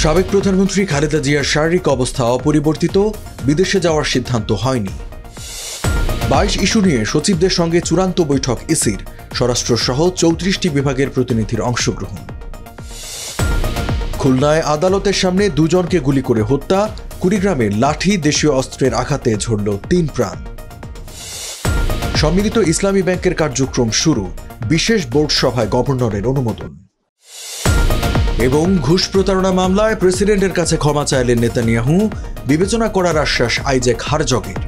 সাবেক প্রধানমন্ত্রী খালেদা জিয়ার শারীরিক অবস্থা অপরিবর্তিত, বিদেশে যাওয়ার সিদ্ধান্ত হয়নি। 22 ইস্যু নিয়ে সচিবদের সঙ্গে চূড়ান্ত বৈঠক ইসির, স্বরাষ্ট্রসহ 34টি বিভাগের প্রতিনিধির অংশগ্রহণ। খুলনায় আদালতের সামনে দুজনকে গুলি করে হত্যা, কুড়িগ্রামে লাঠি দেশীয় অস্ত্রের আঘাতে ঝরল 3 প্রাণ। সম্মিলিত ইসলামী ব্যাংকের কার্যক্রম শুরু, বিশেষ বোর্ড সভায় গভর্নরের অনুমোদন। এবং ঘুষ প্রতারণা মামলায় প্রেসিডেন্টের কাছে ক্ষমা চাইলেন নেতানিয়াহু, বিবেচনা করার আশ্বাস আইজ্যাক হারজগের।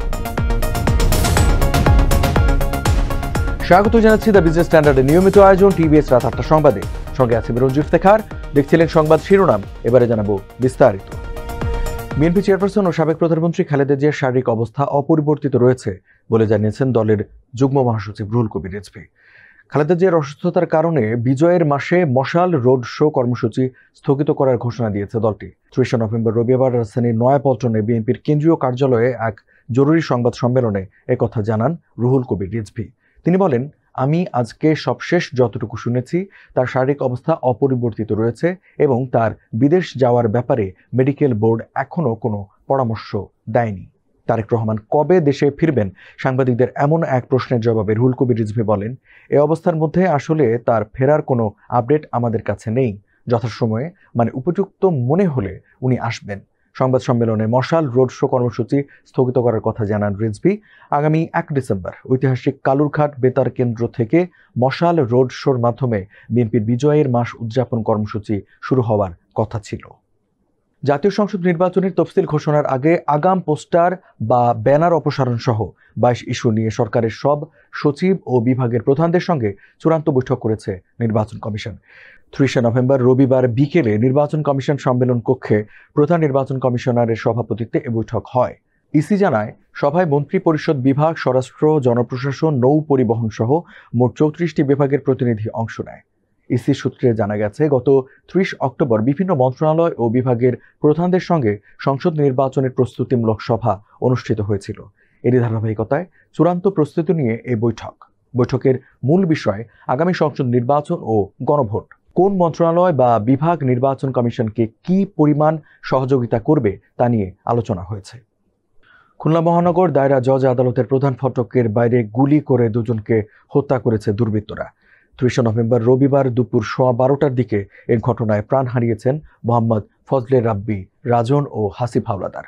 স্বাগত জানাচ্ছি দ্য বিজনেস স্ট্যান্ডার্ডের নিয়মিত আয়োজন টিভিএস রাত 8টা সংবাদে। সঙ্গে আছে রঞ্জু ইফতেখার। দেখছিলেন সংবাদ শিরোনাম, এবারে জানাবো বিস্তারিত। বিএনপি চেয়ারপারসন ও সাবেক প্রধানমন্ত্রী খালেদা জিয়ার শারীরিক অবস্থা অপরিবর্তিত রয়েছে বলে জানিয়েছেন দলের যুগ্ম মহাসচিব রুহুল কবির রিজভী। খালেদা জিয়ার অসুস্থতার কারণে বিজয়ের মাসে মশাল রোড শো কর্মসূচি স্থগিত করার ঘোষণা দিয়েছে দলটি। 30 নভেম্বর রবিবার রাজধানীর নয়াপল্টনে বিএনপির কেন্দ্রীয় কার্যালয়ে এক জরুরি সংবাদ সম্মেলনে একথা জানান রুহুল কবির রিজভী। তিনি বলেন, আমি আজকে সবশেষ যতটুকু শুনেছি তার শারীরিক অবস্থা অপরিবর্তিত রয়েছে এবং তার বিদেশ যাওয়ার ব্যাপারে মেডিকেল বোর্ড এখনও কোনো পরামর্শ দেয়নি। তারেক রহমান কবে দেশে ফিরবেন, সাংবাদিকদের এমন এক প্রশ্নের জবাবে রুহুল কবির রিজভী বলেন, এ অবস্থার মধ্যে আসলে তার ফেরার কোনো আপডেট আমাদের কাছে নেই। যথাসময়ে উপযুক্ত মনে হলে উনি আসবেন। সংবাদ সম্মেলনে মশাল রোড শো কর্মসূচি স্থগিত করার কথা জানান রিজভী। আগামী 1 ডিসেম্বর ঐতিহাসিক কালুরঘাট বেতার কেন্দ্র থেকে মশাল রোড শোর মাধ্যমে বিএনপির বিজয়ের মাস উদযাপন কর্মসূচি শুরু হওয়ার কথা ছিল। জাতীয় সংসদ নির্বাচনের তফসিল ঘোষণার আগে আগাম পোস্টার বা ব্যানার অপসারণ সহ 22 ইস্যু নিয়ে সরকারের সব সচিব ও বিভাগের প্রধানদের সঙ্গে চূড়ান্ত বৈঠক করেছে নির্বাচন কমিশন। 30 নভেম্বর রবিবার বিকেলে নির্বাচন কমিশন সম্মেলন কক্ষে প্রধান নির্বাচন কমিশনারের সভাপতিত্বে এ বৈঠক হয়। ইসি জানায়, সভায় মন্ত্রী পরিষদ বিভাগ, স্বরাষ্ট্র, জনপ্রশাসন, নৌ পরিবহন সহ মোট 34টি বিভাগের প্রতিনিধি অংশ নেয়। ইসি সূত্রে জানা গেছে, গত 30 অক্টোবর বিভিন্ন মন্ত্রণালয় ও বিভাগের প্রধানদের সঙ্গে সংসদ নির্বাচনের প্রস্তুতিমূলক সভা অনুষ্ঠিত হয়েছিল। এরই ধারাবাহিকতায় চূড়ান্ত প্রস্তুতি নিয়ে এই বৈঠকের মূল বিষয় আগামী সংসদ নির্বাচন ও গণভোট। কোন মন্ত্রণালয় বা বিভাগ নির্বাচন কমিশনকে কী পরিমাণ সহযোগিতা করবে তা নিয়ে আলোচনা হয়েছে। খুলনা মহানগর দায়রা জজ আদালতের প্রধান ফটকের বাইরে গুলি করে দুজনকে হত্যা করেছে দুর্বৃত্তরা। 30 নভেম্বর রবিবার দুপুর 12:15টার দিকে এ ঘটনায় প্রাণ হারিয়েছেন মোহাম্মদ ফজলে রাব্বি রাজন ও হাসিফ হাওলাদার।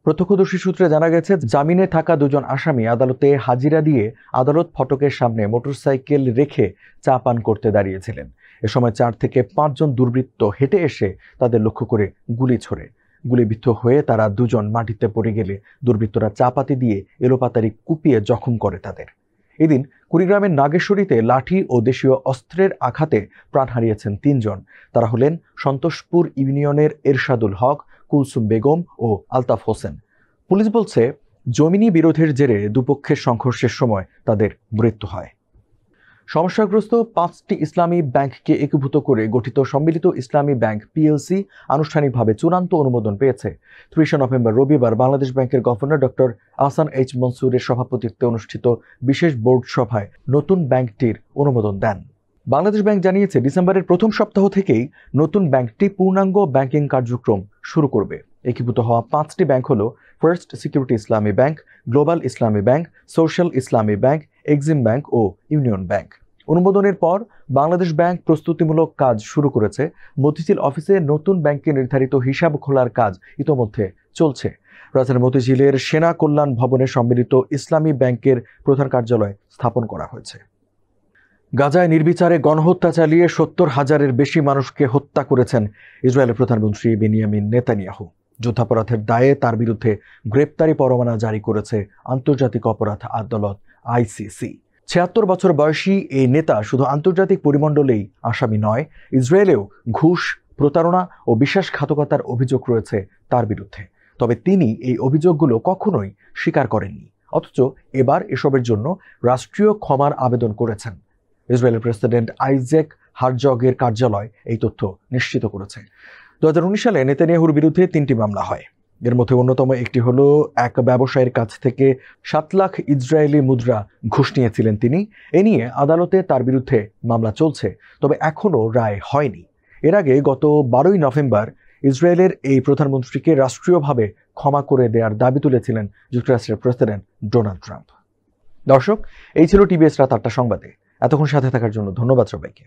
প্রত্যক্ষদর্শী সূত্রে জানা গেছে, জামিনে থাকা দুজন আসামি আদালতে হাজিরা দিয়ে আদালত ফটকের সামনে মোটরসাইকেল রেখে চা পান করতে দাঁড়িয়েছিলেন। এ সময় 4 থেকে 5 জন দুর্বৃত্ত হেঁটে এসে তাদের লক্ষ্য করে গুলি ছোড়ে। গুলিবিদ্ধ হয়ে তারা দুজন মাটিতে পড়ে গেলে দুর্বৃত্তরা চাপাতি দিয়ে এলোপাতাড়ি কুপিয়ে জখম করে তাদের। এদিন কুড়িগ্রামের নাগেশ্বরীতে লাঠি ও দেশীয় অস্ত্রের আঘাতে প্রাণ হারিয়েছেন 3 জন। তারা হলেন সন্তোষপুর ইউনিয়নের এরশাদুল হক, কুলসুম বেগম ও আলতাফ হোসেন। পুলিশ বলছে, জমিনি বিরোধের জেরে দুপক্ষের সংঘর্ষের সময় তাদের মৃত্যু হয়। সমস্যাগ্রস্ত 5টি ইসলামী ব্যাংককে একীভূত করে গঠিত সম্মিলিত ইসলামী ব্যাংক পিএলসি আনুষ্ঠানিকভাবে চূড়ান্ত অনুমোদন পেয়েছে। 30 নভেম্বর রবিবার বাংলাদেশ ব্যাংকের গভর্নর ডক্টর আহসান এইচ মনসুরের সভাপতিত্বে অনুষ্ঠিত বিশেষ বোর্ড সভায় নতুন ব্যাংকটির অনুমোদন দেন। বাংলাদেশ ব্যাংক জানিয়েছে, ডিসেম্বরের প্রথম সপ্তাহ থেকেই নতুন ব্যাংকটি পূর্ণাঙ্গ ব্যাংকিং কার্যক্রম শুরু করবে। একীভূত হওয়া 5টি ব্যাংক হল ফার্স্ট সিকিউরিটি ইসলামী ব্যাংক, গ্লোবাল ইসলামী ব্যাংক, সোশ্যাল ইসলামী ব্যাংক, এক্সিম ব্যাংক ও ইউনিয়ন ব্যাংক। অনুমোদনের পর বাংলাদেশ ব্যাংক প্রস্তুতিমূলক কাজ শুরু করেছে। মতিঝিল অফিসে নতুন ব্যাংকে নির্ধারিত হিসাব খোলার কাজ ইতোমধ্যে চলছে। রাজধানীর মতিঝিলের সেনা কল্যাণ ভবনে সম্মিলিত ইসলামী ব্যাংকের প্রধান কার্যালয় স্থাপন করা হয়েছে। গাজায় নির্বিচারে গণহত্যা চালিয়ে 70,000-এর বেশি মানুষকে হত্যা করেছেন ইসরায়েলের প্রধানমন্ত্রী বেনিয়ামিন নেতানিয়াহু। যুদ্ধাপরাধের দায়ে তার বিরুদ্ধে গ্রেপ্তারি পরোয়ানা জারি করেছে আন্তর্জাতিক অপরাধ আদালত আইসিসি। 76 বছর বয়সী এই নেতা শুধু আন্তর্জাতিক পরিমণ্ডলেই আসামি নয়, ইসরায়েলেও ঘুষ, প্রতারণা ও বিশ্বাসঘাতকতার অভিযোগ রয়েছে তার বিরুদ্ধে। তবে তিনি এই অভিযোগগুলো কখনোই স্বীকার করেননি। অথচ এবার এসবের জন্য রাষ্ট্রীয় ক্ষমার আবেদন করেছেন। ইসরায়েলের প্রেসিডেন্ট আইজ্যাক হারজগের কার্যালয় এই তথ্য নিশ্চিত করেছে। 2019 সালে নেতানিয়াহুর বিরুদ্ধে 3টি মামলা হয়। এর মধ্যে অন্যতম একটি হলো এক ব্যবসায়ীর কাছ থেকে 7 লাখ ইসরায়েলি মুদ্রা ঘুষ নিয়েছিলেন তিনি। এ নিয়ে আদালতে তার বিরুদ্ধে মামলা চলছে, তবে এখনও রায় হয়নি। এর আগে গত 12 নভেম্বর ইসরায়েলের এই প্রধানমন্ত্রীকে রাষ্ট্রীয়ভাবে ক্ষমা করে দেওয়ার দাবি তুলেছিলেন যুক্তরাষ্ট্রের প্রেসিডেন্ট ডোনাল্ড ট্রাম্প। দর্শক, এই ছিল টিবিএস রাত ৮টা সংবাদে। এতক্ষণ সাথে থাকার জন্য ধন্যবাদ সবাইকে।